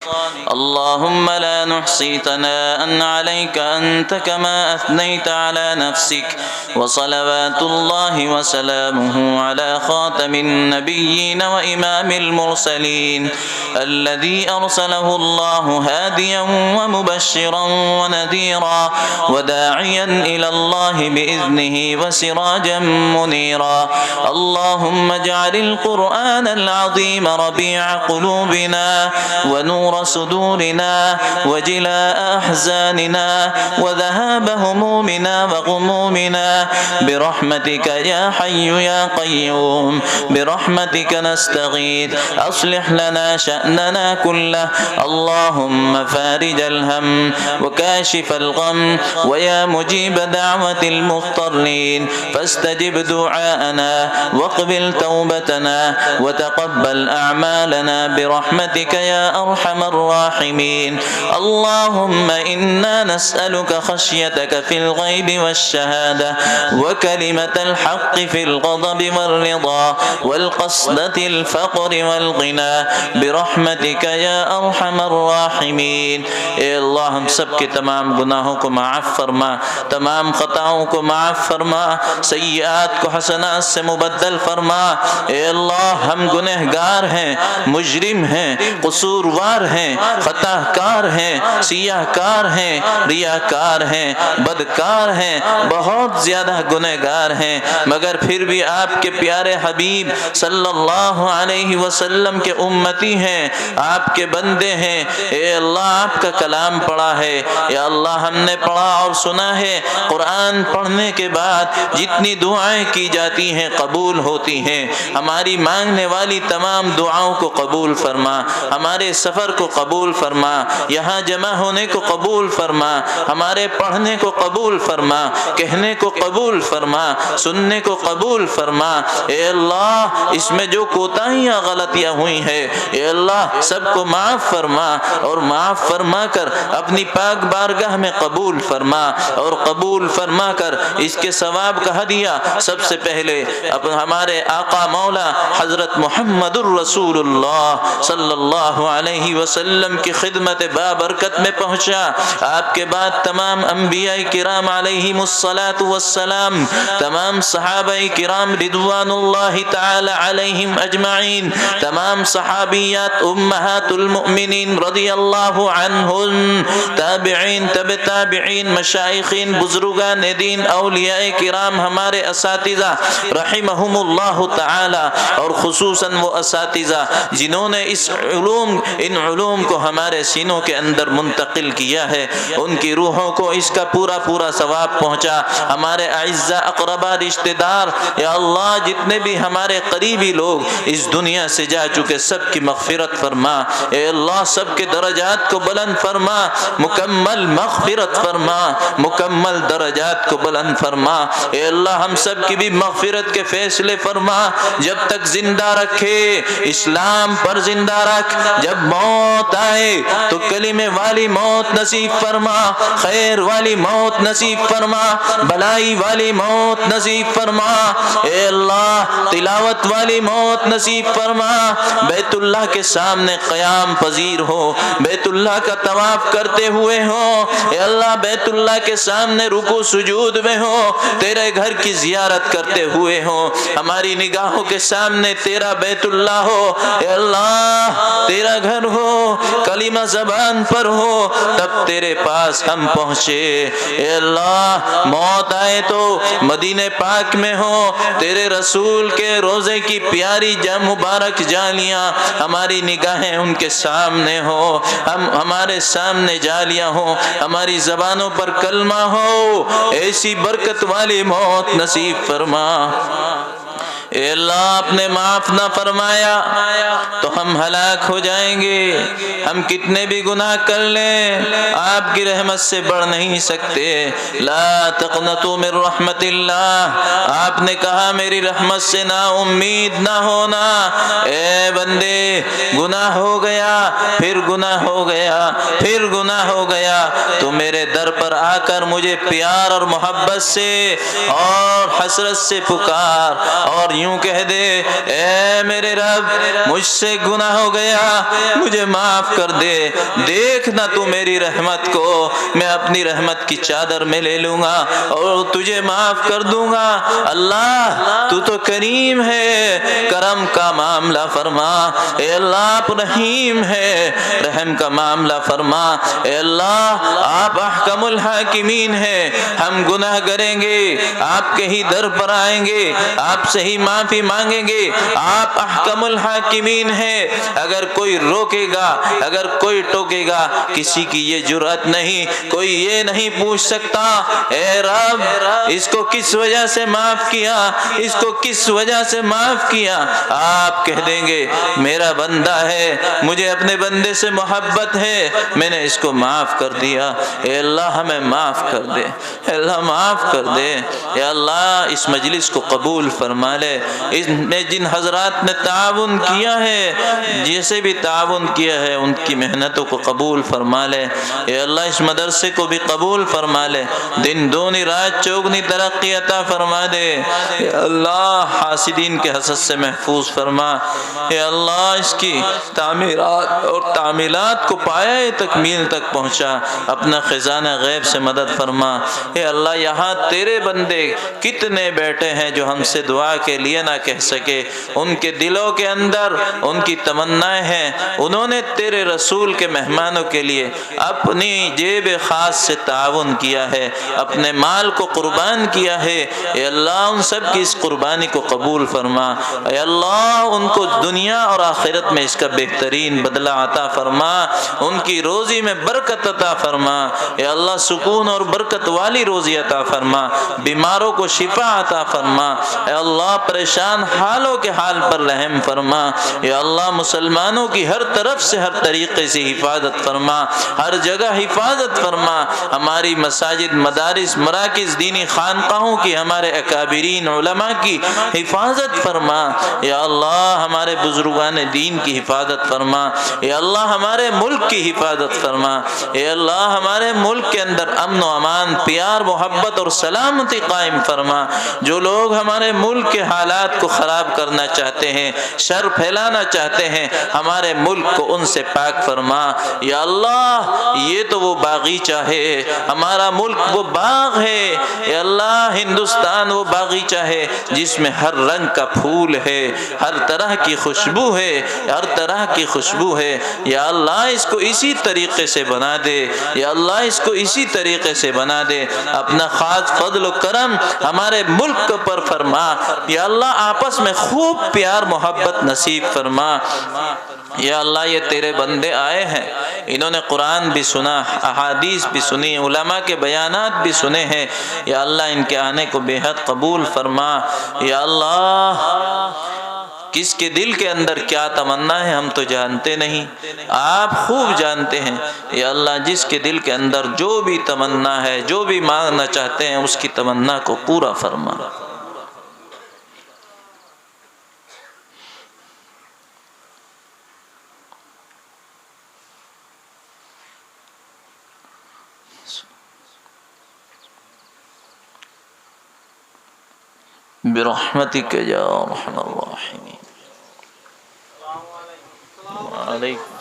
اللهم لا نحصي ثناء عليك أنت كما أثنيت على نفسك وصلوات الله وسلامه على خاتم النبيين وإمام المرسلين الذي أرسله الله هاديا ومبشرا ونذيرا وداعيا إلى الله بإذنه وسراجا منيرا اللهم اجعل القرآن العظيم ربيع قلوبنا ونور صدورنا وجلاء أحزاننا وذهاب همومنا وغمومنا برحمتك يا حي يا قيوم برحمتك نستغيث أصلح لنا شأننا كله اللهم فارج الهم وكاشف الغم ويا مجيب دعوة المضطرين فاستجب دعاءنا واقبل توبتنا وتقبل أعمالنا برحمتك يا أرحم الراحمين اللهم إنا نسألك خشيتك في الغيب والشهادة وكلمة الحق في الغضب والرضا والقصد الفقر والغنى برحمتك يا أرحم الراحمين اے اللہ ہم سب کے تمام گناہوں کو معاف فرما تمام خطاؤں کو معاف فرما سیئات کو حسنات سے مبدل فرما اے اللہ ہم گنہگار ہیں مجرم ہیں قصوروار ہیں خطا کار ہیں سیاہ کار ہیں ریاکار ہیں بدکار ہیں بہت زیادہ گنہگار ہیں مگر پھر بھی آپ کے پیارے حبیب صلی اللہ علیہ وسلم کے امتی ہیں آپ کے بندے ہیں اے اللہ آپ کا کلام پڑھا ہے یا اللہ ہم نے پڑھا اور سنا ہے قرآن پڑھنے کے بعد جتنی دعائیں کی جاتی ہیں قبول ہوتی ہیں ہماری مانگنے والی تمام دعاؤں کو قبول فرما ہمارے سفر کو قبول فرما یہاں جمع ہونے کو قبول فرما ہمارے پڑھنے کو قبول فرما کہنے کو قبول فرما سننے کو قبول فرما اے اللہ اس میں جو کوتاہیاں غلطیاں ہوئی ہیں اے اللہ سب کو معاف فرما اور معاف فرما کر اپنی پاک بارگاہ میں قبول فرما اور قبول فرما کر اس کے ثواب کا ہدیہ سب سے پہلے ہمارے آقا مولا حضرت محمد الرسول اللہ صلی اللہ علیہ وسلم کی خدمت بابرکت میں پہنچا آپ کے بعد تمام انبیاء کرام علیہم الصلاۃ والسلام تمام صحابہ کرام رضوان اللہ تعالی علیہم اجمعین تمام صحابیات امہات المؤمنین رضی اللہ عنہن تابعین تبع تابعین مشائخین بزرگان دین اولیاء کرام ہمارے اساتذہ رحمہم اللہ تعالی اور خصوصاً وہ اساتذہ جنہوں نے ان علوم کو ہمارے سینوں کے اندر منتقل کیا ہے ان کی روحوں کو اس کا پورا پورا ثواب پہنچا ہمارے اعزاء اقربا رشتہ دار یا اللہ جتنے بھی ہمارے قریبی لوگ اس دنیا سے جا چکے سب کی مغفرت فرما اے اللہ سب کے درجات کو بلند فرما مکمل مغفرت فرما مکمل درجات کو بلند فرما اے اللہ ہم سب کی بھی مغفرت کے فیصلے فرما جب تک زندہ رکھے اسلام پر زندہ رکھ جب موت آئے تو کلمے والی موت نصیب فرما خیر والی موت نصیب فرما بلائی والی موت نصیب فرما اے اللہ تلاوت والی موت نصیب فرما بیت اللہ کے سامنے قیام پذیر ہو بیت اللہ کا طواف کرتے ہوئے ہو اے اللہ بیت اللہ کے سامنے رکوع سجود میں ہو تیرے گھر کی زیارت کرتے ہوئے ہو ہماری نگاہوں کے سامنے تیرا بیت اللہ ہو اے اللہ تیرا گھر ہو کلمہ زبان پر ہو تب تیرے پاس ہم پہنچے اے اللہ موت آئے تو مدینہ پاک میں ہو تیرے رسول کے روزے کی پیاری مبارک جالیاں ہماری نگاہیں ان کے سامنے ہو ہمارے سامنے جالیاں ہو ہماری زبانوں پر کلمہ ہو ایسی برکت والی موت نصیب فرما اے اللہ آپ نے معاف نہ فرمایا تو ہم ہلاک ہو جائیں گے ہم کتنے بھی گناہ کر لیں آپ کی رحمت سے بڑھ نہیں سکتے لا تقنطوا من رحمت اللہ آپ نے کہا میری رحمت سے نا امید نہ ہونا اے بندے گناہ ہو گیا پھر گناہ ہو گیا پھر گناہ ہو گیا تو میرے در پر آ کر مجھے پیار اور محبت سے اور حسرت سے پکار اور یوں کہہ دے اے میرے رب مجھ سے گناہ ہو گیا مجھے معاف کر دے، دیکھنا تو میری رحمت کو میں اپنی رحمت کی چادر میں لے لوں گا اور تجھے معاف کر دوں گا۔ اللہ تو تو کریم ہے، کرم کا معاملہ فرما، اے اللہ آپ رحیم ہے، رحم کا معاملہ فرما، اے اللہ آپ احکم الحاکمین ہیں، ہم گناہ کریں گے آپ کے ہی در پر آئیں گے، آپ سے ہی معافی مانگیں گے، آپ احکم الحاکمین ہیں۔ اگر کوئی روکے گا، اگر کوئی ٹوکے گا، کسی کی یہ جرأت نہیں، کوئی یہ نہیں پوچھ سکتا اے رب اس کو کس وجہ سے معاف کیا، اس کو کس وجہ سے معاف کیا۔ آپ کہہ دیں گے میرا بندہ ہے، مجھے اپنے بندے سے محبت ہے، میں نے اس کو معاف کر دیا، اے اللہ ہمیں معاف کر دے، اے اللہ معاف کر دے، اے اللہ اس مجلس کو قبول فرما لے، اس میں جن حضرات نے تعاون کیا ہے، جیسے بھی تعاون کیا ہے ان کی محنتوں کو قبول فرما لے، اے اللہ اس مدرسے کو بھی قبول فرما لے، دن دونی رات چوگنی ترقی عطا فرما دے، اے اللہ حاسدین کے حسد سے محفوظ فرما، اے اللہ اس کی تعمیرات اور تعمیلات کو پایہ تکمیل تک پہنچا، اپنا خزانہ غیب سے مدد فرما، اے اللہ یہاں تیرے بندے کتنے بیٹھے ہیں جو ہم سے دعا کے لیے نہ کہہ سکے، ان کے دلوں کے اندر ان کی تمنائیں ہیں، انہوں نے تیرے رسول کے مہمانوں کے لیے اپنی جیب خاص سے تعاون کیا ہے، اپنے مال کو قربان کیا ہے، اے اللہ ان سب کی اس قربانی کو قبول فرما، اے اللہ ان کو دنیا اور آخرت میں اس کا بہترین بدلہ عطا فرما، ان کی روزی میں برکت عطا فرما، اے اللہ سکون اور برکت والی روزی عطا فرما، بیماروں کو شفا عطا فرما، اے اللہ پریشان حالوں کے حال پر رحم فرما، اے اللہ مسلمانوں کی ہر طرف سے ہر طریقے سے حفاظت فرما، ہر جگہ حفاظت فرما، ہماری مساجد مدارس مراکز دینی خانقاہوں کی ہمارے اکابرین علماء کی حفاظت فرما، یا اللہ ہمارے بزرگان دین کی حفاظت فرما، یا اللہ ہمارے ملک کی حفاظت فرما، اے اللہ ہمارے ملک کے اندر امن و امان پیار محبت اور سلامتی قائم فرما، جو لوگ ہمارے ملک کے حالات کو خراب کرنا چاہتے ہیں شر پھیلانا چاہتے ہیں ہمارے ملک کو ان سے پاک فرما، یا اللہ یہ تو وہ باغیچہ ہے، ہمارا ملک وہ باغ ہے، یا اللہ ہندوستان وہ باغیچہ ہے جس میں ہر رنگ کا پھول ہے، ہر طرح کی خوشبو ہے، ہر طرح کی خوشبو ہے، یا اللہ اس کو اسی طریقے سے بنا دے، یا اللہ اس کو اسی طریقے سے بنا دے، اپنا خاص فضل و کرم ہمارے ملک پر فرما، یا اللہ آپس میں خوب پیار محبت نصیب فرما، یا اللہ یہ تیرے بندے آئے ہیں، انہوں نے قرآن بھی سنا، احادیث بھی سنی، علماء کے بیانات بھی سنے ہیں، یا اللہ ان کے آنے کو بے حد قبول فرما، یا اللہ کس کے دل کے اندر کیا تمنا ہے ہم تو جانتے نہیں، آپ خوب جانتے ہیں، یا اللہ جس کے دل کے اندر جو بھی تمنا ہے جو بھی مانگنا چاہتے ہیں اس کی تمنا کو پورا فرما۔ برحمتک یا ارحم الراحمین۔ وعلیکم